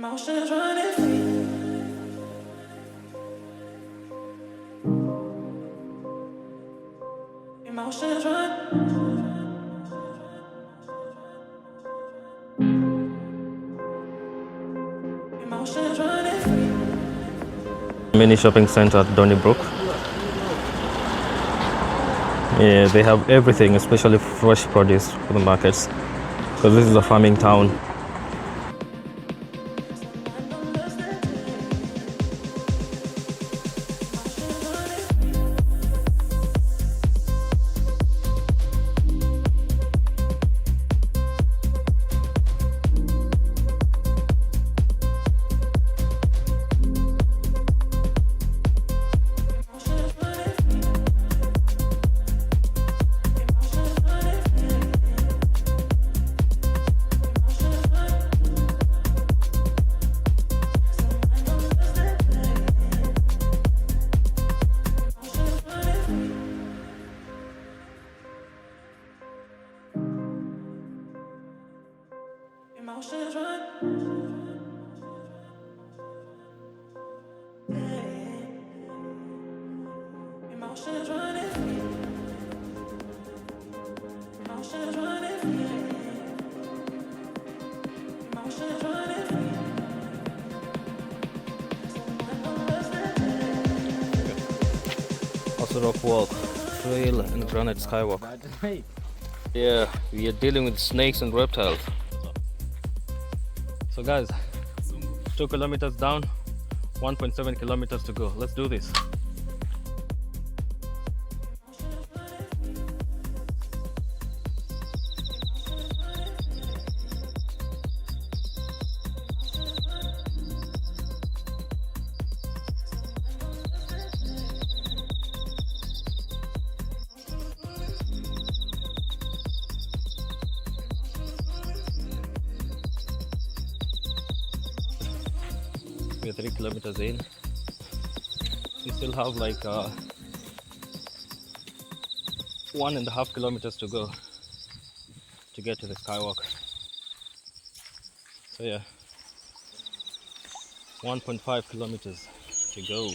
Emotions running free. Emotions run. Emotions running free. Mini shopping center at Donnybrook. Yeah, they have everything, especially fresh produce for the markets, because this is a farming town. Emotions run. Emotions running free. Emotions running free. Emotions running free. Also rock walk, trail and Granite Skywalk. Yeah, we are dealing with snakes and reptiles. So guys, 2 kilometers down, 1.7 kilometers to go. Let's do this. We're 3 kilometers in. We still have like 1.5 kilometers to go to get to the skywalk. So yeah, 1.5 kilometers to go.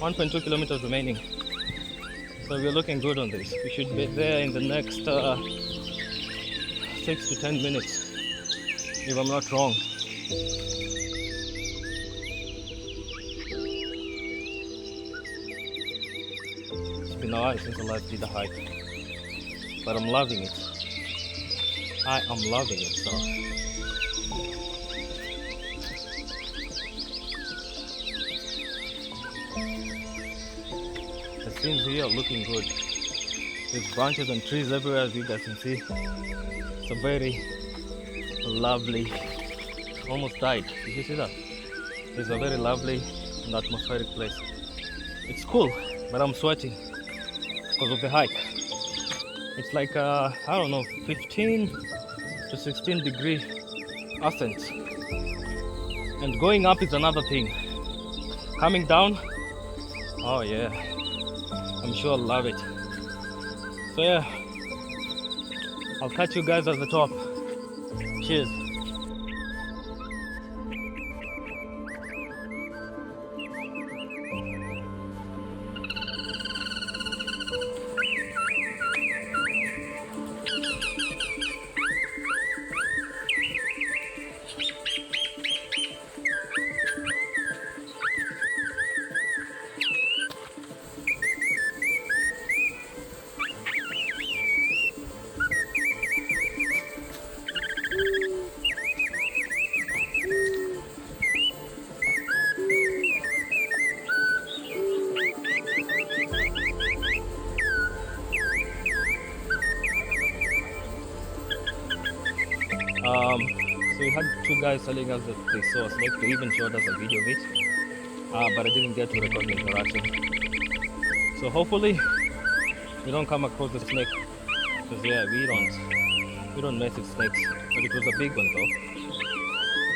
.2 kilometers remaining. So we're looking good on this. We should be there in the next 6 to 10 minutes, if I'm not wrong. It's been a while since I last did a hike, but I'm loving it. I am loving it, so. The scenes here are looking good. There's branches and trees everywhere, as you guys can see. It's a very lovely, almost died. Did you see that? It's a very lovely and atmospheric place. It's cool, but I'm sweating because of the hike. It's like, I don't know, 15 to 16 degree ascent. And going up is another thing. Coming down, oh yeah, I'm sure I'll love it. So yeah, I'll catch you guys at the top. Cheers. So we had 2 guys telling us that they saw a snake. They even showed us a video of it, but I didn't get to record the interaction. So hopefully we don't come across the snake, because yeah, we don't mess with snakes. But it was a big one though,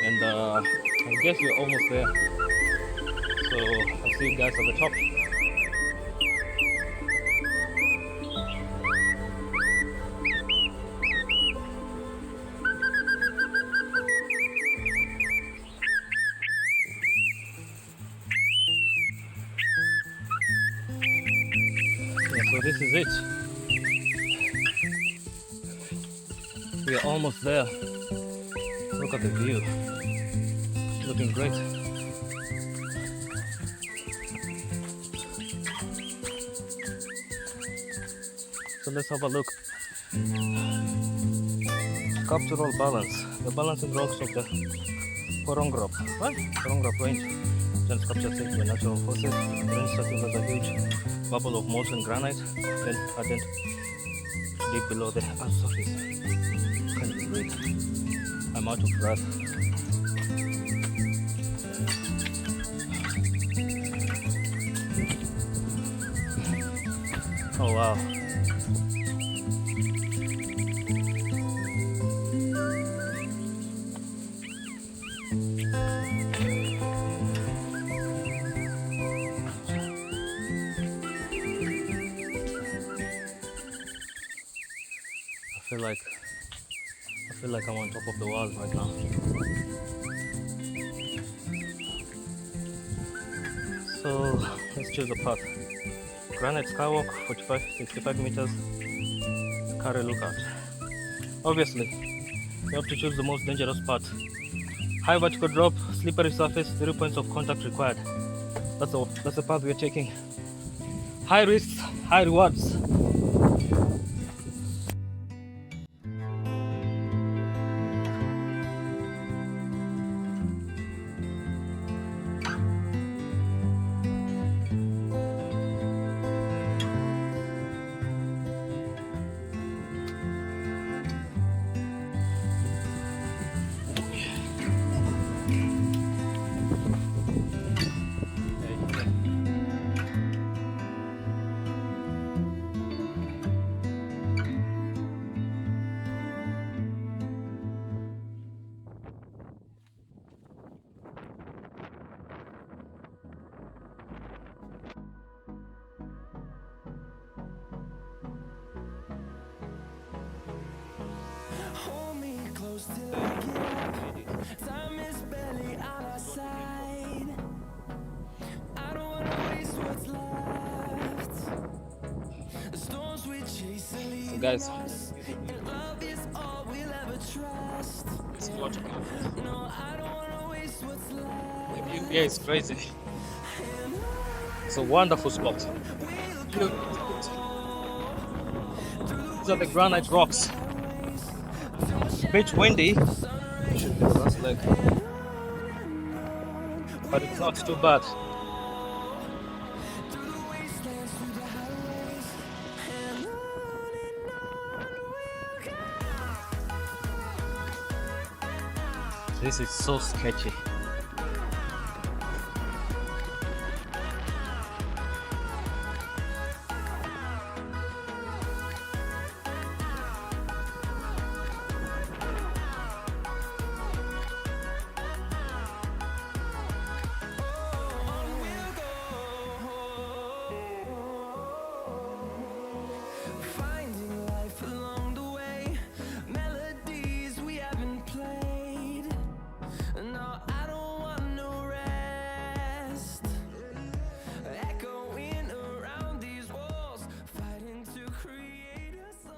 and I guess we're almost there. So I'll see you guys at the top. this is it. We are almost there. Look at the view. It's looking great. So let's have a look. Sculptural balance. The balancing rocks of the Korongrop Range. Then sculpture set by natural forces. Range starting as a huge bubble of molten granite, then hardened deep below the earth's surface. Can't even breathe. I'm out of breath. Oh wow. I feel like I'm on top of the world right now. So let's choose a path. Granite Skywalk, 65 meters. Carry lookout. Obviously, you have to choose the most dangerous path. High vertical drop, slippery surface, 3 points of contact required. That's the path we're taking. High risks, high rewards. Hold me close till I get up. Time is barely on our side. I don't wanna waste what's left. The storms we chase are leading Guys, us, and love is all we'll ever trust. No, I don't wanna waste what's left. the view here is crazy. It's a wonderful spot. These are the granite rocks. A bit windy. It should be the last leg, but it's not too bad. This is so sketchy. Finding life along the way, melodies we haven't played. No, I don't want no rest. Echoing around these walls, fighting to create a song.